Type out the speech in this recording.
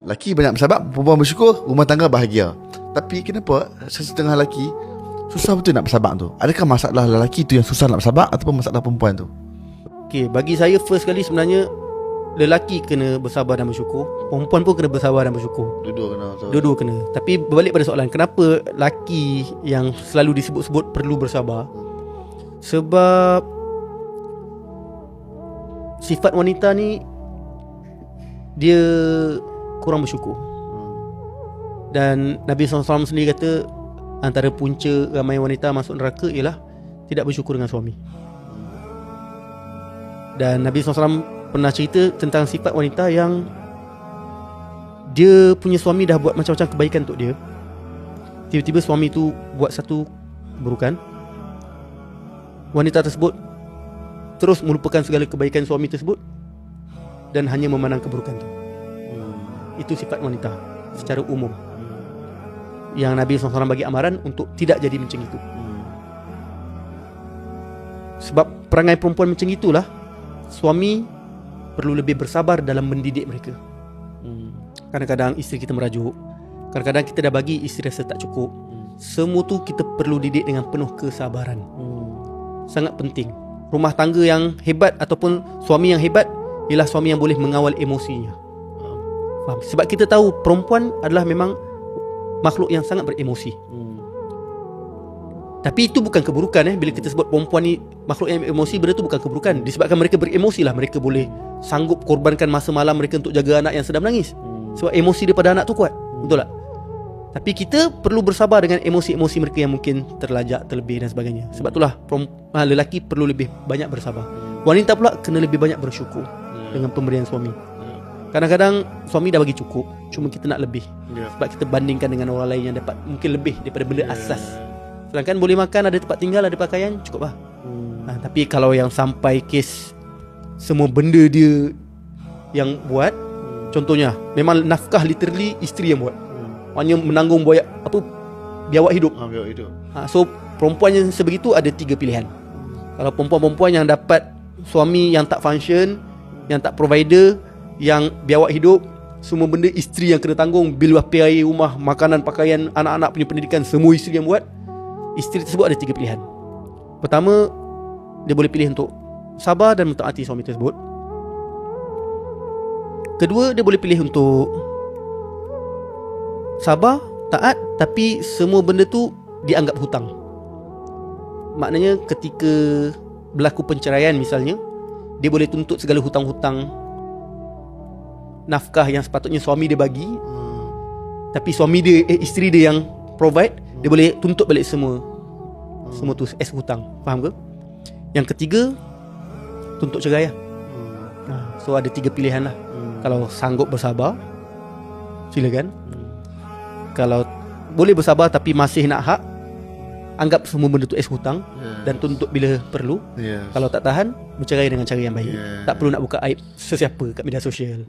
Laki banyak bersabar, perempuan bersyukur, rumah tangga bahagia. Tapi kenapa setengah lelaki susah betul nak bersabar tu? Adakah masalah lelaki tu yang susah nak bersabar ataupun masalah perempuan tu? Okay, bagi saya first kali sebenarnya lelaki kena bersabar dan bersyukur, perempuan pun kena bersabar dan bersyukur. Dua-dua kena. Tapi berbalik pada soalan, kenapa lelaki yang selalu disebut-sebut perlu bersabar? Sebab sifat wanita ni dia kurang bersyukur. Dan Nabi SAW sendiri kata antara punca ramai wanita masuk neraka ialah tidak bersyukur dengan suami. Dan Nabi SAW pernah cerita tentang sifat wanita yang dia punya suami dah buat macam-macam kebaikan untuk dia, tiba-tiba suami tu buat satu keburukan, wanita tersebut terus melupakan segala kebaikan suami tersebut dan hanya memandang keburukan tu. Itu sifat wanita secara umum yang Nabi SAW bagi amaran untuk tidak jadi macam itu. Sebab perangai perempuan macam itulah, suami perlu lebih bersabar dalam mendidik mereka. Kadang-kadang isteri kita merajuk, kadang-kadang kita dah bagi isteri rasa tak cukup. Semua tu kita perlu didik dengan penuh kesabaran. Sangat penting. Rumah tangga yang hebat ataupun suami yang hebat ialah suami yang boleh mengawal emosinya. Faham? Sebab kita tahu perempuan adalah memang makhluk yang sangat beremosi. Tapi itu bukan keburukan. Bila kita sebut perempuan ni makhluk yang beremosi, benda tu bukan keburukan. Disebabkan mereka beremosi lah, mereka boleh sanggup korbankan masa malam mereka untuk jaga anak yang sedang menangis. Sebab emosi daripada anak tu kuat. Betul tak? Tapi kita perlu bersabar dengan emosi-emosi mereka yang mungkin terlajak, terlebih dan sebagainya. Sebab itulah lelaki perlu lebih banyak bersabar. Wanita pula kena lebih banyak bersyukur dengan pemberian suami. Kadang-kadang suami dah bagi cukup, cuma kita nak lebih. Sebab kita bandingkan dengan orang lain yang dapat mungkin lebih daripada benda asas. Sedangkan boleh makan, ada tempat tinggal, ada pakaian, cukup lah. Tapi kalau yang sampai kes semua benda dia yang buat, contohnya memang nafkah literally isteri yang buat, hanya menanggung biawak hidup. So perempuan yang sebegitu ada 3 pilihan. Kalau perempuan-perempuan yang dapat suami yang tak function, yang tak provider, yang biawak hidup, semua benda isteri yang kena tanggung, bil air rumah, makanan, pakaian, anak-anak punya pendidikan, semua isteri yang buat. Isteri tersebut ada 3 pilihan. Pertama, dia boleh pilih untuk sabar dan mentaati suami tersebut. Kedua, dia boleh pilih untuk sabar, taat, tapi semua benda tu dianggap hutang. Maknanya ketika berlaku perceraian misalnya, dia boleh tuntut segala hutang-hutang nafkah yang sepatutnya suami dia bagi, tapi isteri dia yang provide, dia boleh tuntut balik semua tu as hutang. Faham ke? Yang ketiga, tuntut cerai lah. So ada 3 pilihan lah. Kalau sanggup bersabar, silakan. Kalau boleh bersabar tapi masih nak hak, anggap semua benda tu as hutang dan tuntut bila perlu. Kalau tak tahan, bercerai dengan cara yang baik. Tak perlu nak buka aib sesiapa kat media sosial.